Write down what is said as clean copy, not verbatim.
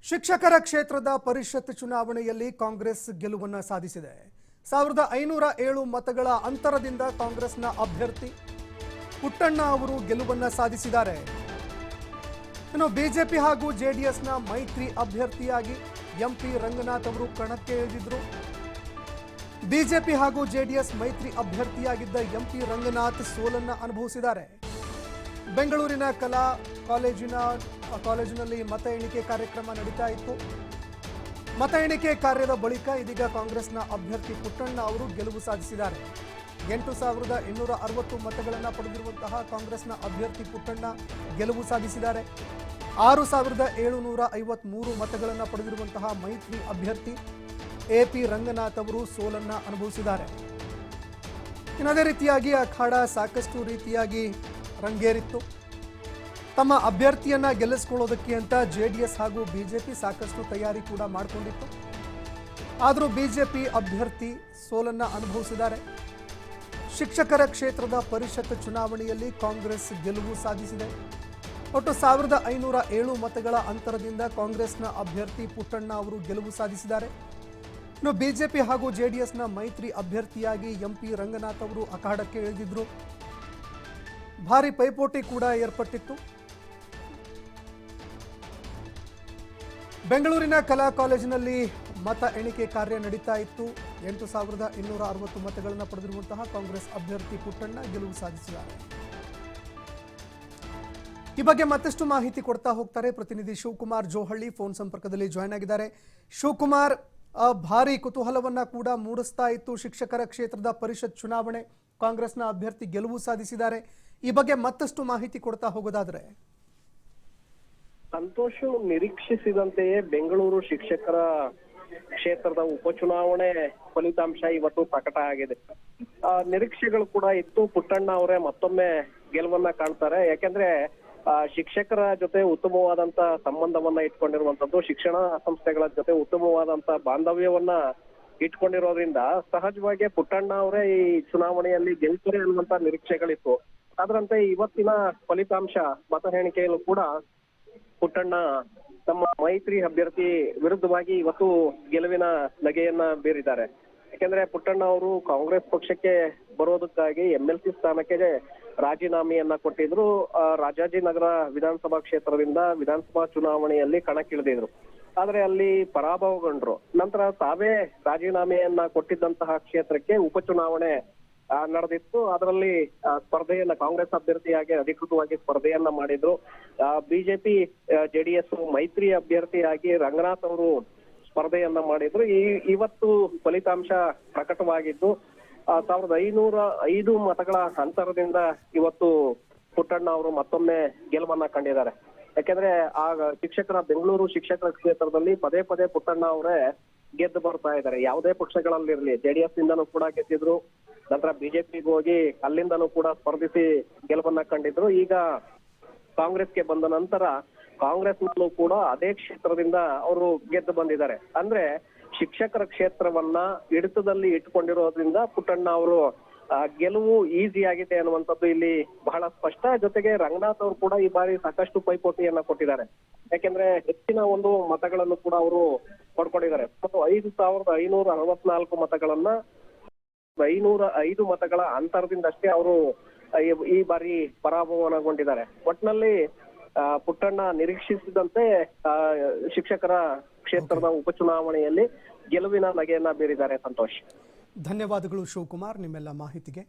ಶಿಕ್ಷಕರ ಕ್ಷೇತ್ರದ ಪರಿಷತ್ ಚುನಾವಣೆಯಲ್ಲಿ ಕಾಂಗ್ರೆಸ್ ಗೆಲುವನ್ನು ಸಾಧಿಸಿದೆ. 1507 ಮತಗಳ ಅಂತರದಿಂದ ಕಾಂಗ್ರೆಸ್ನ ಅಭ್ಯರ್ಥಿ ಪುಟ್ಟಣ್ಣ ಅವರು ಗೆಲುವನ್ನು ಸಾಧಿಸಿದ್ದಾರೆ. ಇನ್ನು ಬಿಜೆಪಿ ಹಾಗೂ ಜೆಡಿಎಸ್ನ ಮೈತ್ರಿ ಅಭ್ಯರ್ಥಿಯಾಗಿ ಎಂಪಿ ರಂಗನಾಥ್ ಅವರು ಕಣಕ್ಕೆ ಇಳಿದಿದ್ರು. ಬಿಜೆಪಿ ಹಾಗೂ ಜೆಡಿಎಸ್ ಮೈತ್ರಿ ಅಭ್ಯರ್ಥಿಯಾಗಿದ್ದ ಎಂಪಿ ರಂಗನಾಥ್ ಸೋಲನ್ನು ಅನುಭವಿಸಿದ್ದಾರೆ. ಬೆಂಗಳೂರಿನ ಕಲಾ ಕಾಲೇಜಿನಲ್ಲಿ ಮತ ಎಣಿಕೆ ಕಾರ್ಯಕ್ರಮ ನಡೀತಾ ಇತ್ತು. ಮತ ಎಣಿಕೆ ಕಾರ್ಯದ ಬಳಿಕ ಇದೀಗ ಕಾಂಗ್ರೆಸ್ನ ಅಭ್ಯರ್ಥಿ ಪುಟ್ಟಣ್ಣ ಅವರು ಗೆಲುವು ಸಾಧಿಸಿದ್ದಾರೆ. 8260 ಮತಗಳನ್ನು ಪಡೆದಿರುವಂತಹ ಕಾಂಗ್ರೆಸ್ನ ಅಭ್ಯರ್ಥಿ ಪುಟ್ಟಣ್ಣ ಗೆಲುವು ಸಾಧಿಸಿದ್ದಾರೆ. 6753 ಮತಗಳನ್ನು ಪಡೆದಿರುವಂತಹ ಮೈತ್ರಿ ಅಭ್ಯರ್ಥಿ ಎಪಿ ರಂಗನಾಥ್ ಅವರು ಸೋಲನ್ನು ಅನುಭವಿಸಿದ್ದಾರೆ. ಅದೇ ರೀತಿಯಾಗಿ ಅಖಾಡ ಸಾಕಷ್ಟು ರೀತಿಯಾಗಿ ರಂಗೇರಿತ್ತು. ತಮ್ಮ ಅಭ್ಯರ್ಥಿಯನ್ನ ಗೆಲ್ಲಿಸಿಕೊಳ್ಳೋದಕ್ಕೆ ಅಂತ ಜೆಡಿಎಸ್ ಹಾಗೂ ಬಿಜೆಪಿ ಸಾಕಷ್ಟು ತಯಾರಿ ಕೂಡ ಮಾಡಿಕೊಂಡಿತ್ತು. ಆದರೂ ಬಿಜೆಪಿ ಅಭ್ಯರ್ಥಿ ಸೋಲನ್ನು ಅನುಭವಿಸಿದ್ದಾರೆ. ಶಿಕ್ಷಕರ ಕ್ಷೇತ್ರದ ಪರಿಷತ್ ಚುನಾವಣೆಯಲ್ಲಿ ಕಾಂಗ್ರೆಸ್ ಗೆಲುವು ಸಾಧಿಸಿದೆ. ಒಟ್ಟು 1507 ಮತಗಳ ಅಂತರದಿಂದ ಕಾಂಗ್ರೆಸ್ನ ಅಭ್ಯರ್ಥಿ ಪುಟ್ಟಣ್ಣ ಅವರು ಗೆಲುವು ಸಾಧಿಸಿದ್ದಾರೆ. ಇನ್ನು ಬಿಜೆಪಿ ಹಾಗೂ ಜೆಡಿಎಸ್ನ ಮೈತ್ರಿ ಅಭ್ಯರ್ಥಿಯಾಗಿ ಎಂಪಿ ರಂಗನಾಥ್ ಅವರು ಅಖಾಡಕ್ಕೆ ಇಳಿದಿದ್ರು. ಭಾರಿ ಪೈಪೋಟಿ ಕೂಡ ಏರ್ಪಟ್ಟಿತ್ತು. ಬೆಂಗಳೂರಿನ ಕಲಾ ಕಾಲೇಜಿನಲ್ಲಿ ಮತ ಎಣಿಕೆ ಕಾರ್ಯ ನಡೀತಾ ಇತ್ತು. 8260 ಮತಗಳನ್ನು ಪಡೆದಿರುವಂತಹ ಕಾಂಗ್ರೆಸ್ ಅಭ್ಯರ್ಥಿ ಪುಟ್ಟಣ್ಣ ಗೆಲುವು ಸಾಧಿಸಿದ್ದಾರೆ. ಈ ಬಗ್ಗೆ ಮತ್ತಷ್ಟು ಮಾಹಿತಿ ಕೊಡ್ತಾ ಹೋಗ್ತಾರೆ ಪ್ರತಿನಿಧಿ ಶಿವಕುಮಾರ್ ಜೋಹಳ್ಳಿ ಫೋನ್ ಸಂಪರ್ಕದಲ್ಲಿ ಜಾಯ್ನ್ ಆಗಿದ್ದಾರೆ. ಶಿವಕುಮಾರ್, ಭಾರಿ ಕುತೂಹಲವನ್ನ ಕೂಡ ಮೂಡಿಸ್ತಾ ಇತ್ತು ಶಿಕ್ಷಕರ ಕ್ಷೇತ್ರದ ಪರಿಷತ್ ಚುನಾವಣೆ, ಕಾಂಗ್ರೆಸ್ನ ಅಭ್ಯರ್ಥಿ ಗೆಲುವು ಸಾಧಿಸಿದ್ದಾರೆ. ಈ ಬಗ್ಗೆ ಮತ್ತಷ್ಟು ಮಾಹಿತಿ ಕೊಡ್ತಾ ಹೋಗೋದಾದ್ರೆ ಸಂತೋಷ್, ನಿರೀಕ್ಷಿಸಿದಂತೆಯೇ ಬೆಂಗಳೂರು ಶಿಕ್ಷಕರ ಕ್ಷೇತ್ರದ ಉಪಚುನಾವಣೆ ಫಲಿತಾಂಶ ಇವತ್ತು ಪ್ರಕಟ ಆಗಿದೆ. ನಿರೀಕ್ಷೆಗಳು ಕೂಡ ಇತ್ತು. ಪುಟ್ಟಣ್ಣ ಅವರೇ ಮತ್ತೊಮ್ಮೆ ಗೆಲುವನ್ನ ಕಾಣ್ತಾರೆ. ಯಾಕೆಂದ್ರೆ ಶಿಕ್ಷಕರ ಜೊತೆ ಉತ್ತಮವಾದಂತ ಸಂಬಂಧವನ್ನ ಇಟ್ಕೊಂಡಿರುವಂತದ್ದು, ಶಿಕ್ಷಣ ಸಂಸ್ಥೆಗಳ ಜೊತೆ ಉತ್ತಮವಾದಂತ ಬಾಂಧವ್ಯವನ್ನ ಇಟ್ಕೊಂಡಿರೋದ್ರಿಂದ ಸಹಜವಾಗಿ ಪುಟ್ಟಣ್ಣ ಅವರೇ ಈ ಚುನಾವಣೆಯಲ್ಲಿ ಗೆಲ್ತಾರೆ ಅನ್ನುವಂತ ನಿರೀಕ್ಷೆಗಳಿತ್ತು. ಅದರಂತೆ ಇವತ್ತಿನ ಫಲಿತಾಂಶ ಮತ ಎಣಿಕೆಯಲ್ಲೂ ಕೂಡ ಪುಟ್ಟಣ್ಣ ತಮ್ಮ ಮೈತ್ರಿ ಅಭ್ಯರ್ಥಿ ವಿರುದ್ಧವಾಗಿ ಇವತ್ತು ಗೆಲುವಿನ ನಗೆಯನ್ನ ಬೀರಿದ್ದಾರೆ. ಯಾಕೆಂದ್ರೆ ಪುಟ್ಟಣ್ಣ ಅವರು ಕಾಂಗ್ರೆಸ್ ಪಕ್ಷಕ್ಕೆ ಬರೋದಕ್ಕಾಗಿ MLC ಸ್ಥಾನಕ್ಕೆ ರಾಜೀನಾಮೆಯನ್ನ ಕೊಟ್ಟಿದ್ರು. ರಾಜಾಜಿನಗರ ವಿಧಾನಸಭಾ ಕ್ಷೇತ್ರದಿಂದ ವಿಧಾನಸಭಾ ಚುನಾವಣೆಯಲ್ಲಿ ಕಣಕ್ಕಿಳಿದಿದ್ರು. ಆದ್ರೆ ಅಲ್ಲಿ ಪರಾಭವಗೊಂಡ್ರು. ನಂತರ ತಾವೇ ರಾಜೀನಾಮೆಯನ್ನ ಕೊಟ್ಟಿದ್ದಂತಹ ಕ್ಷೇತ್ರಕ್ಕೆ ಉಪಚುನಾವಣೆ ನಡೆದಿತ್ತು. ಅದರಲ್ಲಿ ಸ್ಪರ್ಧೆಯನ್ನ ಕಾಂಗ್ರೆಸ್ ಅಭ್ಯರ್ಥಿಯಾಗಿ ಅಧಿಕೃತವಾಗಿ ಸ್ಪರ್ಧೆಯನ್ನ ಮಾಡಿದ್ರು. ಬಿಜೆಪಿ ಜೆಡಿಎಸ್ ಮೈತ್ರಿ ಅಭ್ಯರ್ಥಿಯಾಗಿ ರಂಗನಾಥ್ ಅವರು ಸ್ಪರ್ಧೆಯನ್ನ ಮಾಡಿದ್ರು. ಇವತ್ತು ಫಲಿತಾಂಶ ಪ್ರಕಟವಾಗಿದ್ದು 1505 ಮತಗಳ ಅಂತರದಿಂದ ಇವತ್ತು ಪುಟ್ಟಣ್ಣ ಅವರು ಮತ್ತೊಮ್ಮೆ ಗೆಲುವನ್ನ ಕಂಡಿದ್ದಾರೆ. ಯಾಕೆಂದ್ರೆ ಬೆಂಗಳೂರು ಶಿಕ್ಷಕರ ಕ್ಷೇತ್ರದಲ್ಲಿ ಪದೇ ಪದೇ ಪುಟ್ಟಣ್ಣ ಅವರೇ ಗೆದ್ದು ಬರ್ತಾ ಇದ್ದಾರೆ. ಯಾವುದೇ ಪಕ್ಷಗಳಲ್ಲಿರ್ಲಿ, ಜೆಡಿಎಸ್ ಇಂದನೂ ಕೂಡ ಗೆದ್ದಿದ್ರು. ನಂತರ ಬಿಜೆಪಿಗೆ ಹೋಗಿ ಅಲ್ಲಿಂದನೂ ಕೂಡ ಸ್ಪರ್ಧಿಸಿ ಗೆಲುವನ್ನ ಕಂಡಿದ್ರು. ಈಗ ಕಾಂಗ್ರೆಸ್ಗೆ ಬಂದ ನಂತರ ಕಾಂಗ್ರೆಸ್ನಲ್ಲೂ ಕೂಡ ಅದೇ ಕ್ಷೇತ್ರದಿಂದ ಅವರು ಗೆದ್ದು ಬಂದಿದ್ದಾರೆ. ಅಂದ್ರೆ ಶಿಕ್ಷಕರ ಕ್ಷೇತ್ರವನ್ನ ಹಿಡಿತದಲ್ಲಿ ಇಟ್ಟುಕೊಂಡಿರೋದ್ರಿಂದ ಪುಟ್ಟಣ್ಣ ಅವರು ಗೆಲುವು ಈಸಿ ಆಗಿದೆ ಅನ್ನುವಂಥದ್ದು ಇಲ್ಲಿ ಬಹಳ ಸ್ಪಷ್ಟ. ಜೊತೆಗೆ ರಂಗನಾಥ್ ಅವರು ಕೂಡ ಈ ಬಾರಿ ಸಾಕಷ್ಟು ಪೈಪೋಟಿಯನ್ನ ಕೊಟ್ಟಿದ್ದಾರೆ. ಯಾಕೆಂದ್ರೆ ಹೆಚ್ಚಿನ ಒಂದು ಮತಗಳನ್ನು ಕೂಡ ಅವರು ಪಡ್ಕೊಂಡಿದ್ದಾರೆ. 5564 ಮತಗಳನ್ನ 505 ಮತಗಳ ಅಂತರದಿಂದಷ್ಟೇ ಅವರು ಈ ಬಾರಿ ಪರಾಭವನಗೊಂಡಿದ್ದಾರೆ. ಒಟ್ನಲ್ಲಿ ಪುಟ್ಟಣ್ಣ ನಿರೀಕ್ಷಿಸಿದಂತೆ ಶಿಕ್ಷಕರ ಕ್ಷೇತ್ರದ ಉಪಚುನಾವಣೆಯಲ್ಲಿ ಗೆಲುವಿನ ನಗೆಯನ್ನ ಬೀರಿದ್ದಾರೆ. ಸಂತೋಷ್, ಧನ್ಯವಾದಗಳು ಶಿವಕುಮಾರ್ ನಿಮ್ಮೆಲ್ಲ ಮಾಹಿತಿಗೆ.